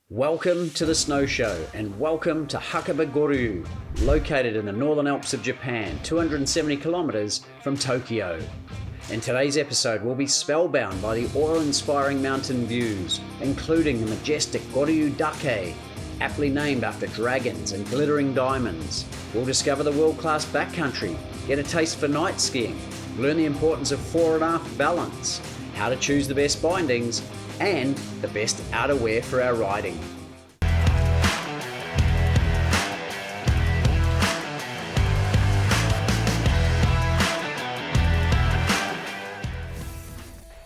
Welcome to the Snow Show and welcome to Hakuba Goryu, located in the Northern Alps of Japan, 270 kilometres from Tokyo. In today's episode, we'll be spellbound by the awe-inspiring mountain views, including the majestic Goryu-dake, aptly named after dragons and glittering diamonds. We'll discover the world-class backcountry, get a taste for night skiing, learn the importance of fore and aft balance, how to choose the best bindings, and the best outerwear for our riding.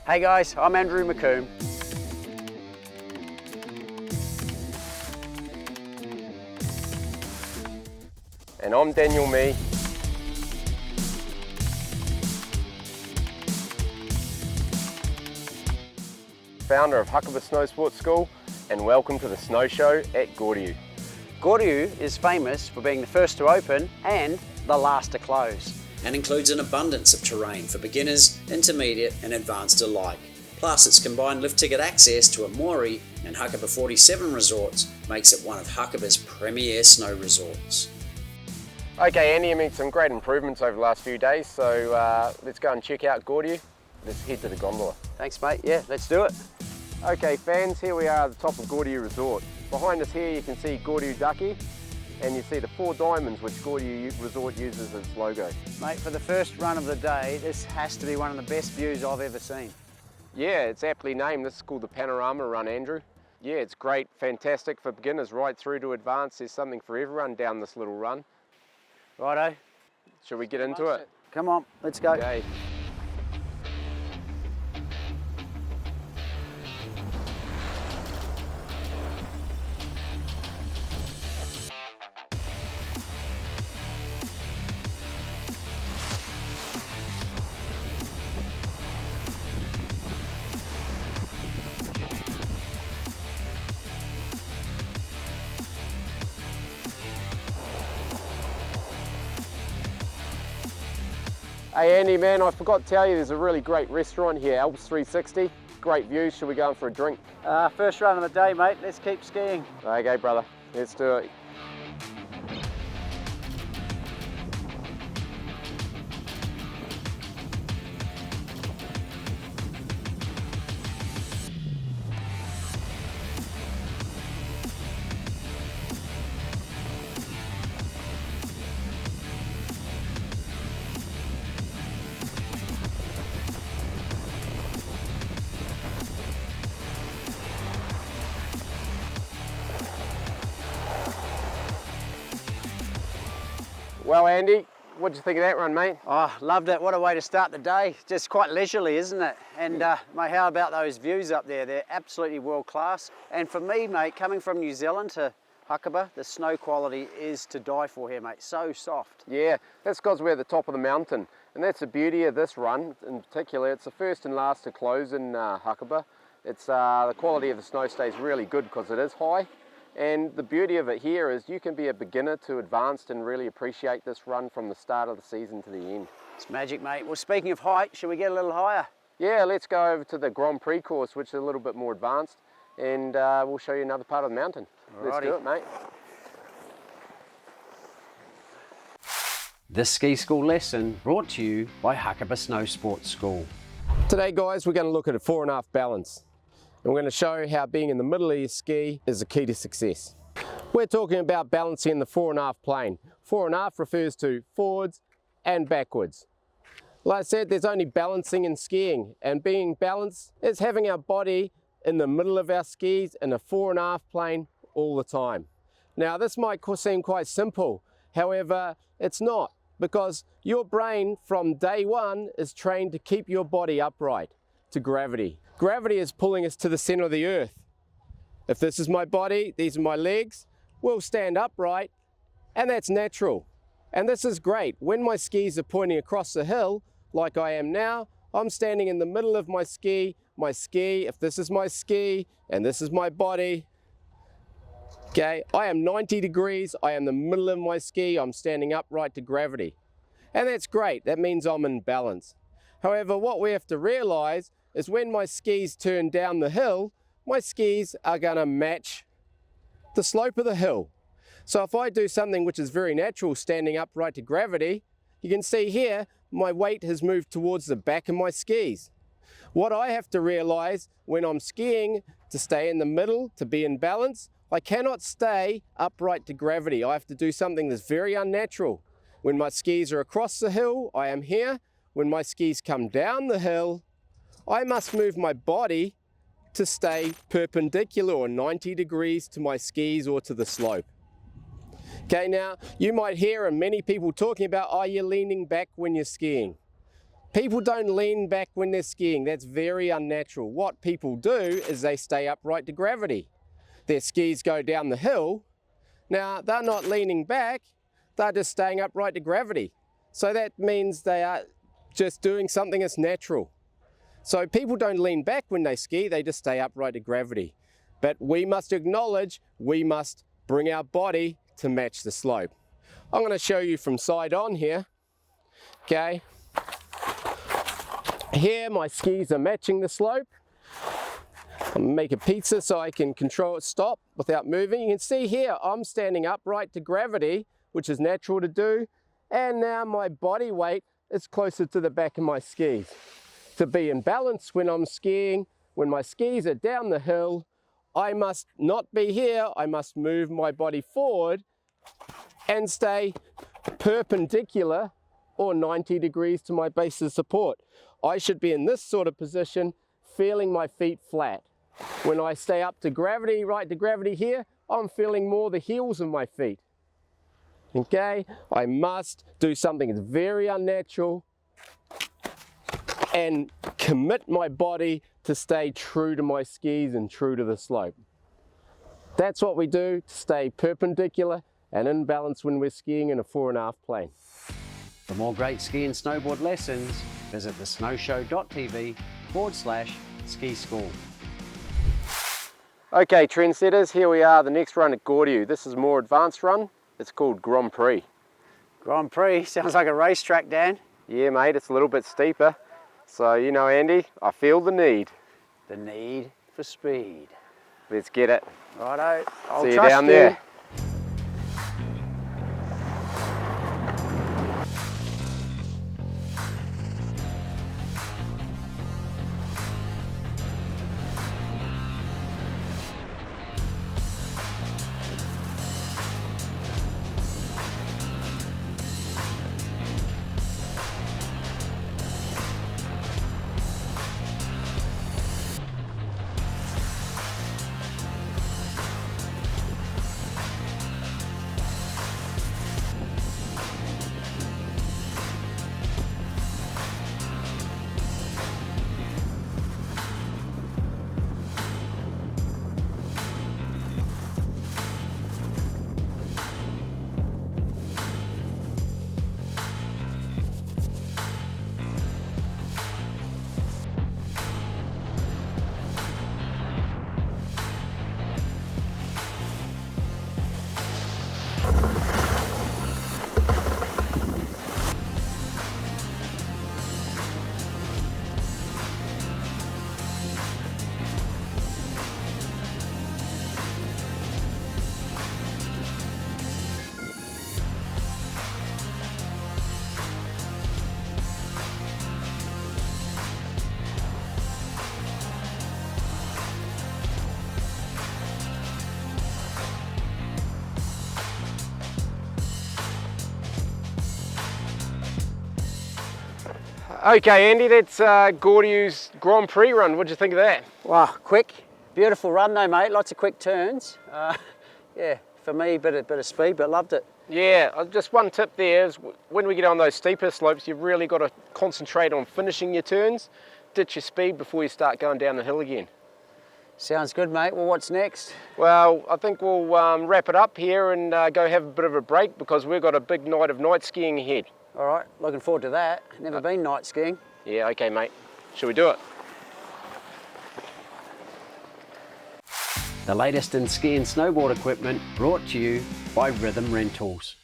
Hey guys, I'm Andrew McComb. And I'm Daniel Mee. Founder of Hakuba Snow Sports School, and welcome to the Snow Show at Goryu. Goryu is famous for being the first to open and the last to close, and includes an abundance of terrain for beginners, intermediate and advanced alike. Plus its combined lift ticket access to Amori and Hakuba 47 resorts makes it one of Hakuba's premier snow resorts. Okay Andy, you made some great improvements over the last few days, so let's go and check out Goryu. Let's head to the gondola. Thanks mate, yeah, let's do it. Okay fans, here we are at the top of Goryu Resort. Behind us here you can see Goryu-dake, and you see the 4 diamonds which Goryu Resort uses as its logo. Mate, for the first run of the day, this has to be one of the best views I've ever seen. Yeah, it's aptly named. This is called the Panorama run, Andrew. Yeah, it's great, fantastic for beginners right through to advanced. There's something for everyone down this little run. Righto. Shall we get into it? Come on, let's go. Okay. Hey Andy man, I forgot to tell you there's a really great restaurant here, Alps 360. Great views, shall we go in for a drink? First run of the day mate, let's keep skiing. Okay brother, let's do it. Well Andy, what did you think of that run mate? Oh, loved it. What a way to start the day. Just quite leisurely, isn't it? And mate, how about those views up there? They're absolutely world class. And for me, mate, coming from New Zealand to Hakuba, the snow quality is to die for here, mate. So soft. Yeah, that's because we're at the top of the mountain. And that's the beauty of this run in particular. It's the first and last to close in Hakuba. It's the quality of the snow stays really good because it is high. And the beauty of it here is you can be a beginner to advanced and really appreciate this run from the start of the season to the end. It's magic, mate. Well, speaking of height, shall we get a little higher? Yeah, let's go over to the Grand Prix course, which is a little bit more advanced, and we'll show you another part of the mountain. Alrighty. Let's do it, mate. This ski school lesson brought to you by Hakuba Snow Sports School. Today, guys, we're going to look at a fore and aft balance. And we're going to show how being in the middle of your ski is the key to success. We're talking about balancing in the fore and aft plane. Fore and aft refers to forwards and backwards. Like I said, there's only balancing in skiing, and being balanced is having our body in the middle of our skis in a fore and aft plane all the time. Now this might seem quite simple, however it's not, because your brain from day one is trained to keep your body upright to gravity. Gravity is pulling us to the center of the earth. If this is my body, these are my legs, we'll stand upright, and that's natural. And this is great. When my skis are pointing across the hill, like I am now, I'm standing in the middle of my ski, if this is my ski, and this is my body, okay, I am 90 degrees, I am the middle of my ski, I'm standing upright to gravity. And that's great, that means I'm in balance. However, what we have to realize is when my skis turn down the hill, my skis are gonna match the slope of the hill. So if I do something which is very natural, standing upright to gravity, you can see here my weight has moved towards the back of my skis. What I have to realize when I'm skiing, to stay in the middle, to be in balance, I cannot stay upright to gravity. I have to do something that's very unnatural. When my skis are across the hill, I am here. When my skis come down the hill, I must move my body to stay perpendicular or 90 degrees to my skis or to the slope. Okay, now you might hear many people talking about, are you leaning back when you're skiing? People don't lean back when they're skiing. That's very unnatural. What people do is they stay upright to gravity. Their skis go down the hill. Now, they're not leaning back, they're just staying upright to gravity. So that means they are just doing something that's natural. So people don't lean back when they ski, they just stay upright to gravity. But we must acknowledge, we must bring our body to match the slope. I'm going to show you from side on here. Okay. Here my skis are matching the slope. I'm gonna make a pizza so I can control it, stop without moving. You can see here I'm standing upright to gravity, which is natural to do, and now my body weight is closer to the back of my skis. To be in balance when I'm skiing, when my skis are down the hill, I must not be here, I must move my body forward and stay perpendicular or 90 degrees to my base of support. I should be in this sort of position, feeling my feet flat. When I stay up to gravity, right to gravity here, I'm feeling more the heels of my feet. Okay, I must do something that's very unnatural and commit my body to stay true to my skis and true to the slope. That's what we do to stay perpendicular and in balance when we're skiing in a 4.5 plane. For more great ski and snowboard lessons, visit thesnowshow.tv/ski school. Okay, trendsetters, here we are, the next run at Goryu. This is a more advanced run. It's called Grand Prix. Grand Prix sounds like a racetrack, Dan. Yeah, mate, it's a little bit steeper. So, you know, Andy, I feel the need. The need for speed. Let's get it. Righto, I'll See you trust down there. Okay, Andy, that's Goryu's Grand Prix run. What did you think of that? Wow, quick, beautiful run though, mate. Lots of quick turns. Yeah, for me, bit of speed, but loved it. Yeah, just one tip there is when we get on those steeper slopes, you've really got to concentrate on finishing your turns, ditch your speed before you start going down the hill again. Sounds good, mate. Well, what's next? Well, I think we'll wrap it up here and go have a bit of a break because we've got a big night of night skiing ahead. All right, looking forward to that. Never been night skiing. Yeah, okay, mate. Shall we do it? The latest in ski and snowboard equipment brought to you by Rhythm Rentals.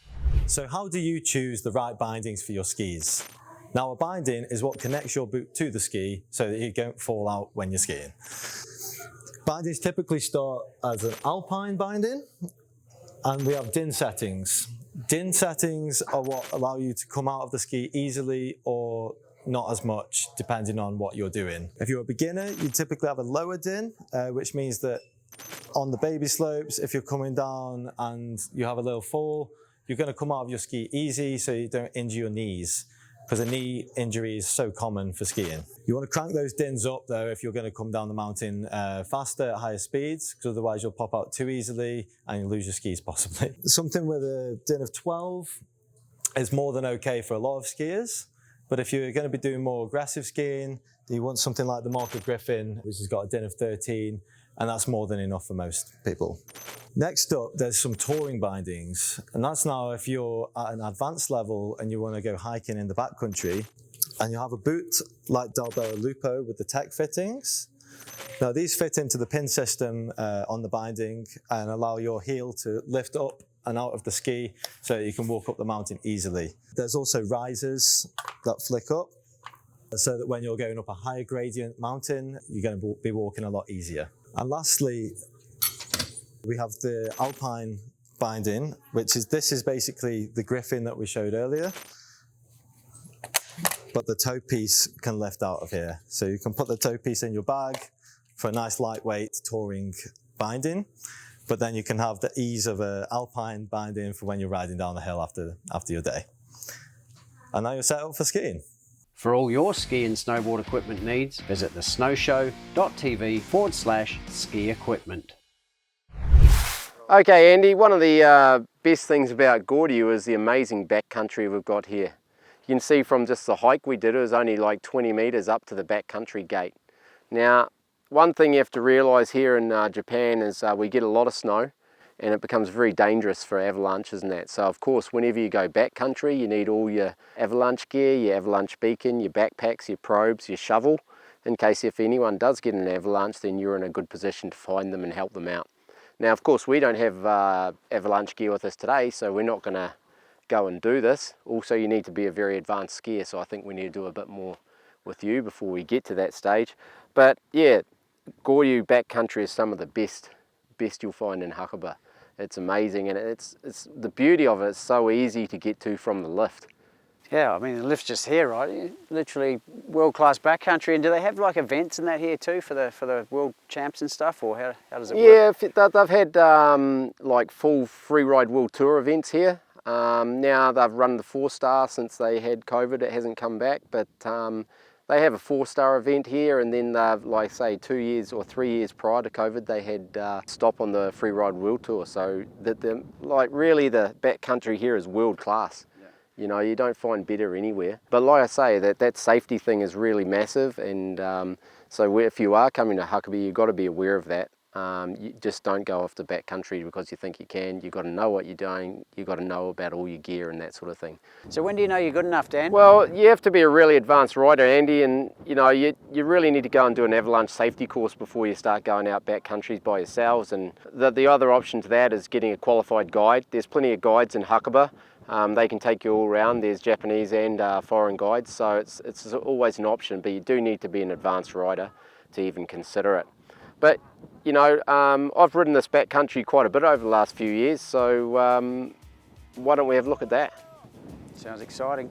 So how do you choose the right bindings for your skis? Now, a binding is what connects your boot to the ski so that you don't fall out when you're skiing. Bindings typically start as an alpine binding, and we have din settings. Din settings are what allow you to come out of the ski easily or not as much, depending on what you're doing. If you're a beginner, you typically have a lower din, which means that on the baby slopes, if you're coming down and you have a little fall, you're going to come out of your ski easy so you don't injure your knees, because a knee injury is so common for skiing. You want to crank those dins up though if you're going to come down the mountain faster at higher speeds, because otherwise you'll pop out too easily and you lose your skis possibly. Something with a din of 12 is more than okay for a lot of skiers, but if you're going to be doing more aggressive skiing, you want something like the Marker Griffin, which has got a din of 13, and that's more than enough for most people. Next up, there's some touring bindings, and that's now if you're at an advanced level and you want to go hiking in the backcountry, and you have a boot like Dalbero Lupo with the tech fittings. Now these fit into the pin system on the binding and allow your heel to lift up and out of the ski so that you can walk up the mountain easily. There's also risers that flick up so that when you're going up a higher gradient mountain, you're going to be walking a lot easier. And lastly, we have the alpine binding, this is basically the Griffin that we showed earlier, but the toe piece can lift out of here. So you can put the toe piece in your bag for a nice lightweight touring binding, but then you can have the ease of an alpine binding for when you're riding down the hill after your day. And now you're set up for skiing. For all your ski and snowboard equipment needs, visit thesnowshow.tv/ski equipment. Okay, Andy, one of the best things about Goryu is the amazing backcountry we've got here. You can see from just the hike we did, it was only like 20 meters up to the backcountry gate. Now, one thing you have to realize here in Japan is we get a lot of snow, and it becomes very dangerous for avalanches and that. So of course, whenever you go backcountry, you need all your avalanche gear, your avalanche beacon, your backpacks, your probes, your shovel, in case if anyone does get an avalanche, then you're in a good position to find them and help them out. Now, of course, we don't have avalanche gear with us today, so we're not gonna go and do this. Also, you need to be a very advanced skier, so I think we need to do a bit more with you before we get to that stage. But yeah, Goryu backcountry is some of the best you'll find in Hakuba. It's amazing, and it's the beauty of it is so easy to get to from the lift. Yeah, I mean the lift's just here, right? Literally world-class backcountry. And do they have like events in that here too for the world champs and stuff, or how does it work? Yeah, they've had like full free ride world tour events here. Now they've run the 4-star since they had COVID. It hasn't come back, but they have a 4-star event here, and then they've, like say, 2 years or 3 years prior to COVID, they had stop on the free ride world tour. So like really the backcountry here is world class. Yeah. You know, you don't find better anywhere. But like I say, that safety thing is really massive, and so if you are coming to Hakuba, you've got to be aware of that. You just don't go off the backcountry because you think you can. You've got to know what you're doing. You've got to know about all your gear and that sort of thing. So when do you know you're good enough, Dan? Well, you have to be a really advanced rider, Andy, and you know you really need to go and do an avalanche safety course before you start going out backcountries by yourselves. And the other option to that is getting a qualified guide. There's plenty of guides in Hakuba. They can take you all around. There's Japanese and foreign guides, so it's always an option, but you do need to be an advanced rider to even consider it. But you know, I've ridden this backcountry quite a bit over the last few years, so why don't we have a look at that? Sounds exciting.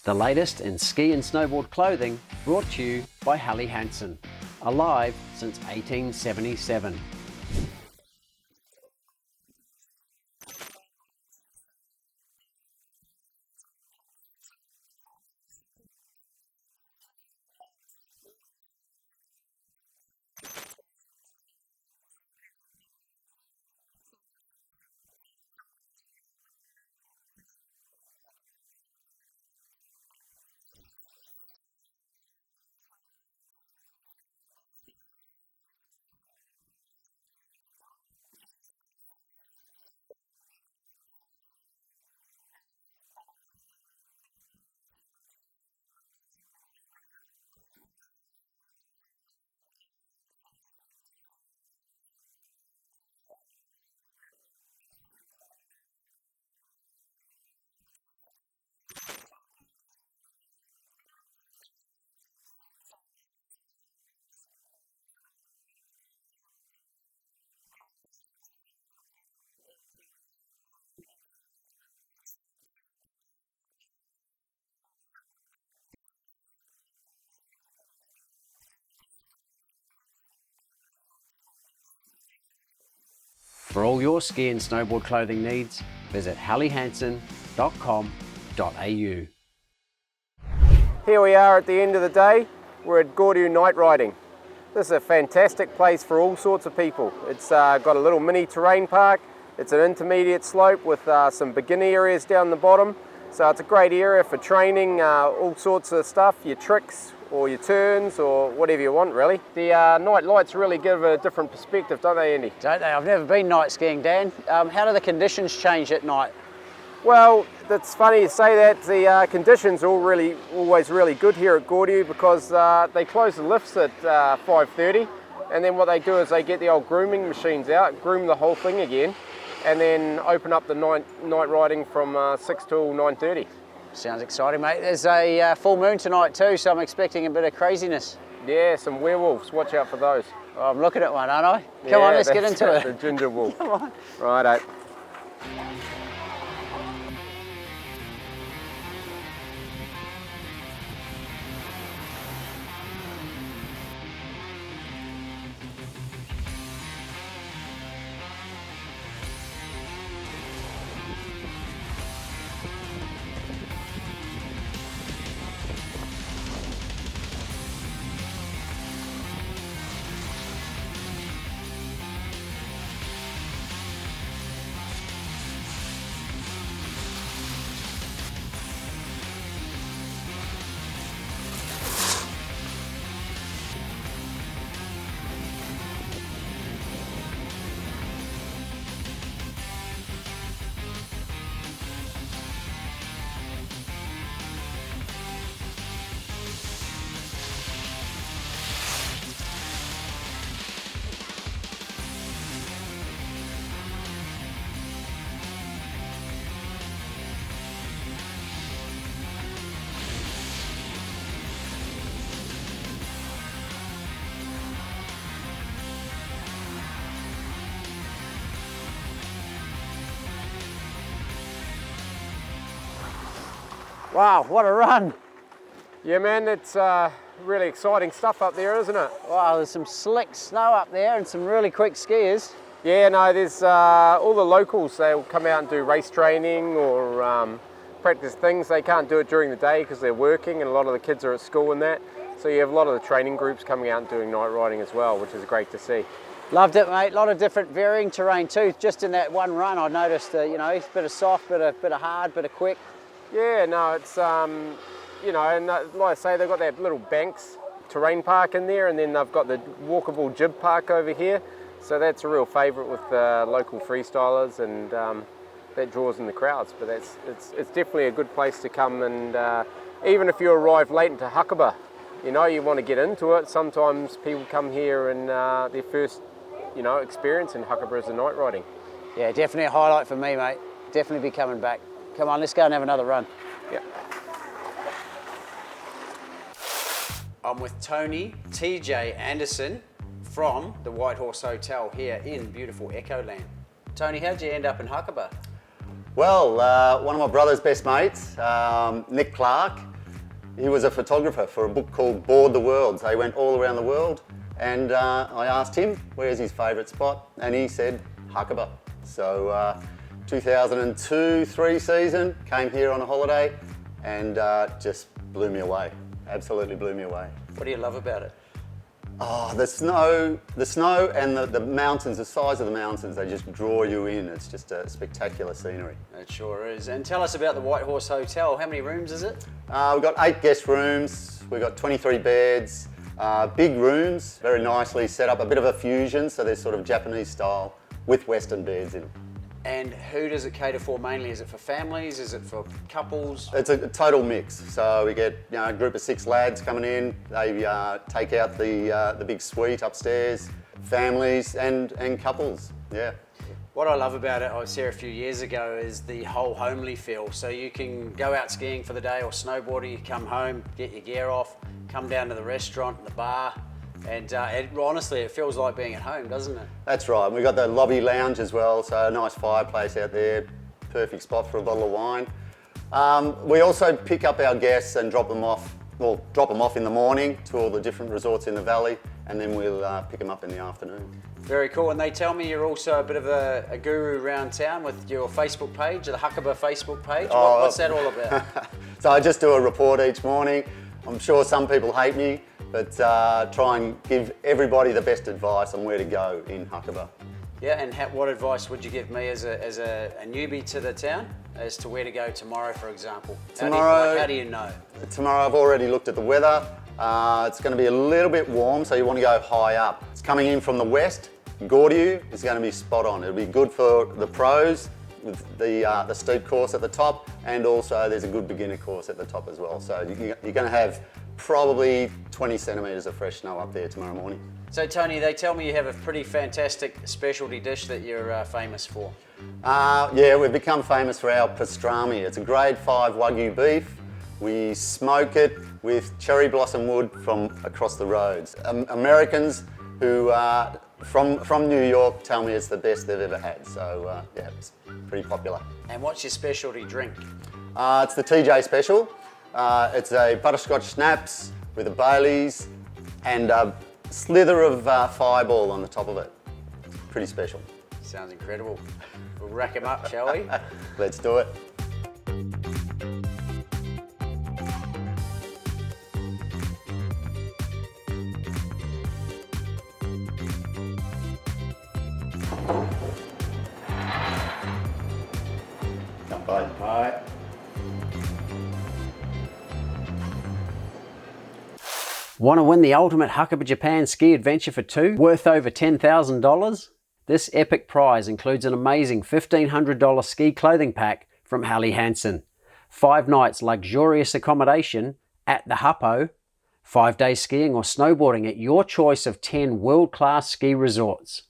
The latest in ski and snowboard clothing brought to you by Helly Hansen, alive since 1877. For all your ski and snowboard clothing needs, visit hellyhansen.com.au. Here we are at the end of the day. We're at Goryu night riding. This is a fantastic place for all sorts of people. It's got a little mini terrain park. It's an intermediate slope with some beginner areas down the bottom. So it's a great area for training, all sorts of stuff, your tricks or your turns or whatever you want really. The night lights really give a different perspective, don't they, Andy? Don't they? I've never been night skiing, Dan. How do the conditions change at night? Well, it's funny you say that. The conditions are always really good here at Goryu because they close the lifts at 5:30, and then what they do is they get the old grooming machines out, groom the whole thing again, and then open up the night riding from 6 till 9:30. Sounds exciting, mate. There's a full moon tonight too, so I'm expecting a bit of craziness. Yeah, some werewolves. Watch out for those. Oh, I'm looking at one, aren't I? Come on, let's get into it. The ginger wolf. Come on. Righto. Wow, what a run. Yeah, man, it's really exciting stuff up there, isn't it? Wow, there's some slick snow up there and some really quick skiers. Yeah, no, there's all the locals, they'll come out and do race training or practice things. They can't do it during the day because they're working and a lot of the kids are at school and that. So you have a lot of the training groups coming out and doing night riding as well, which is great to see. Loved it, mate. A lot of different varying terrain too. Just in that one run, I noticed, you know, it's a bit of soft, bit of hard, bit of quick. Yeah, no, it's, you know, and like I say, they've got that little banks terrain park in there, and then they've got the walkable jib park over here. So that's a real favourite with local freestylers, and that draws in the crowds. But it's definitely a good place to come, and even if you arrive late into Hakuba, you know, you want to get into it. Sometimes people come here and their first, you know, experience in Hakuba is the night riding. Yeah, definitely a highlight for me, mate. Definitely be coming back. Come on, let's go and have another run. Yeah. I'm with Tony TJ Anderson from the White Horse Hotel here in beautiful Echo Land. Tony, how'd you end up in Hakuba? Well, one of my brother's best mates, Nick Clark, He was a photographer for a book called Board the World. So he went all around the world, and I asked him where's his favourite spot, and he said Hakuba. So 2002-03 season, came here on a holiday, and just blew me away. Absolutely blew me away. What do you love about it? Oh, the snow and the mountains, the size of the mountains, they just draw you in. It's just a spectacular scenery. It sure is. And tell us about the White Horse Hotel. How many rooms is it? We've got 8 guest rooms, we've got 23 beds, big rooms, very nicely set up, a bit of a fusion, so they're sort of Japanese style with Western beds in. And who does it cater for mainly? Is it for families? Is it for couples? It's a total mix. So we get a group of 6 lads coming in. They take out the big suite upstairs. Families and couples. Yeah. What I love about it, I was here a few years ago, is the whole homely feel. So you can go out skiing for the day or snowboarding. You come home, get your gear off, come down to the restaurant, the bar. And honestly, it feels like being at home, doesn't it? That's right. We've got the lobby lounge as well, so a nice fireplace out there. Perfect spot for a bottle of wine. We also pick up our guests and drop them off in the morning to all the different resorts in the valley, and then we'll pick them up in the afternoon. Very cool. And they tell me you're also a bit of a guru around town with your Facebook page, the Hakuba Facebook page. What's that all about? So I just do a report each morning. I'm sure some people hate me, but try and give everybody the best advice on where to go in Hakuba. Yeah, and what advice would you give me as a newbie to the town as to where to go tomorrow, for example? How do you know? Tomorrow I've already looked at the weather. It's going to be a little bit warm, so you want to go high up. It's coming in from the west. Goryu is going to be spot on. It'll be good for the pros with the steep course at the top, and also there's a good beginner course at the top as well. So you're going to have probably 20 centimetres of fresh snow up there tomorrow morning. So Tony, they tell me you have a pretty fantastic specialty dish that you're famous for. Yeah, we've become famous for our pastrami. It's a grade 5 Wagyu beef. We smoke it with cherry blossom wood from across the roads. Americans who from New York tell me it's the best they've ever had. So yeah, it's pretty popular. And what's your specialty drink? It's the TJ Special. It's a butterscotch schnapps with a Baileys and a slither of Fireball on the top of it. Pretty special. Sounds incredible. We'll rack them up, shall we? Let's do it. Bye. Want to win the ultimate Hakuba Japan ski adventure for 2, worth over $10,000? This epic prize includes an amazing $1,500 ski clothing pack from Helly Hansen, 5 nights luxurious accommodation at the Huppo, 5 days skiing or snowboarding at your choice of 10 world-class ski resorts,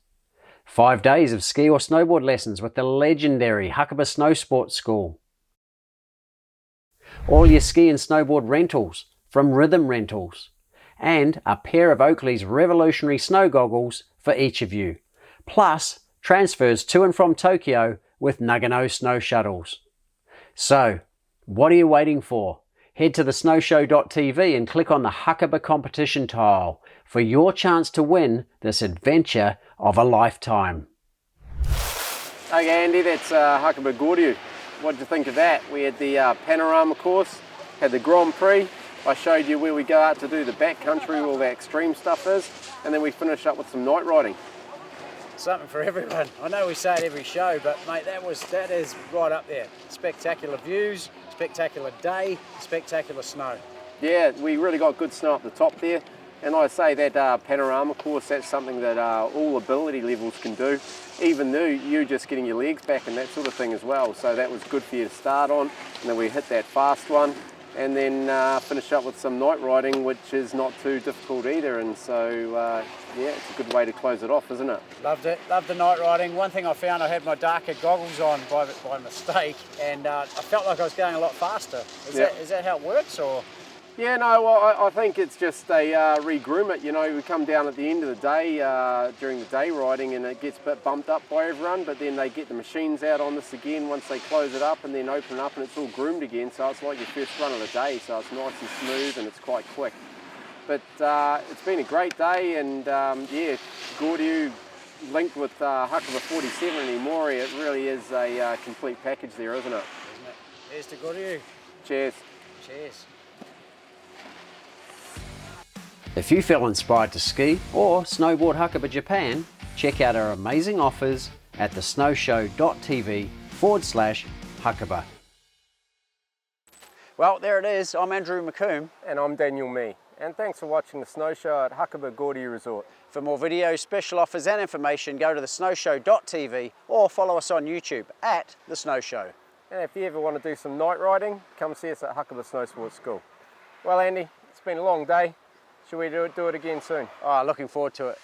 5 days of ski or snowboard lessons with the legendary Hakuba Snow Sports School, all your ski and snowboard rentals from Rhythm Rentals, and a pair of Oakley's revolutionary snow goggles for each of you, plus transfers to and from Tokyo with Nagano snow shuttles. So, what are you waiting for? Head to thesnowshow.tv and click on the Hakuba competition tile for your chance to win this adventure of a lifetime. Okay Andy, that's Hakuba Goryu. What did you think of that? We had the Panorama course, had the Grand Prix. I showed you where we go out to do the backcountry, where all the extreme stuff is, and then we finish up with some night riding. Something for everyone. I know we say it every show, but mate, that is right up there. Spectacular views, spectacular day, spectacular snow. Yeah, we really got good snow up the top there, and I say that Panorama course, that's something that all ability levels can do, even though you're just getting your legs back and that sort of thing as well. So that was good for you to start on, and then we hit that fast one, and then finish up with some night riding, which is not too difficult either. And so yeah, it's a good way to close it off, isn't it? Loved it, loved the night riding. One thing I found, I had my darker goggles on by mistake, and I felt like I was going a lot faster. Is that how it works, or? Yeah, no, well, I think it's just they re-groom it. You know, we come down at the end of the day during the day riding, and it gets a bit bumped up by everyone, but then they get the machines out on this again once they close it up and then open it up, and it's all groomed again, so it's like your first run of the day, so it's nice and smooth and it's quite quick. But it's been a great day, and yeah, Goryu linked with Hakuba 47 in Mori, it really is a complete package there, isn't it? Here's to Goryu. Cheers. Cheers. If you feel inspired to ski or snowboard Hakuba Japan, check out our amazing offers at thesnowshow.tv/Hakuba. Well, there it is. I'm Andrew McComb. And I'm Daniel Mee. And thanks for watching the Snow Show at Hakuba Goryu Resort. For more videos, special offers and information, go to thesnowshow.tv or follow us on YouTube at The Snow Show. And if you ever want to do some night riding, come see us at Hakuba Snow Sports School. Well, Andy, it's been a long day. Should we do it again soon? Oh, looking forward to it.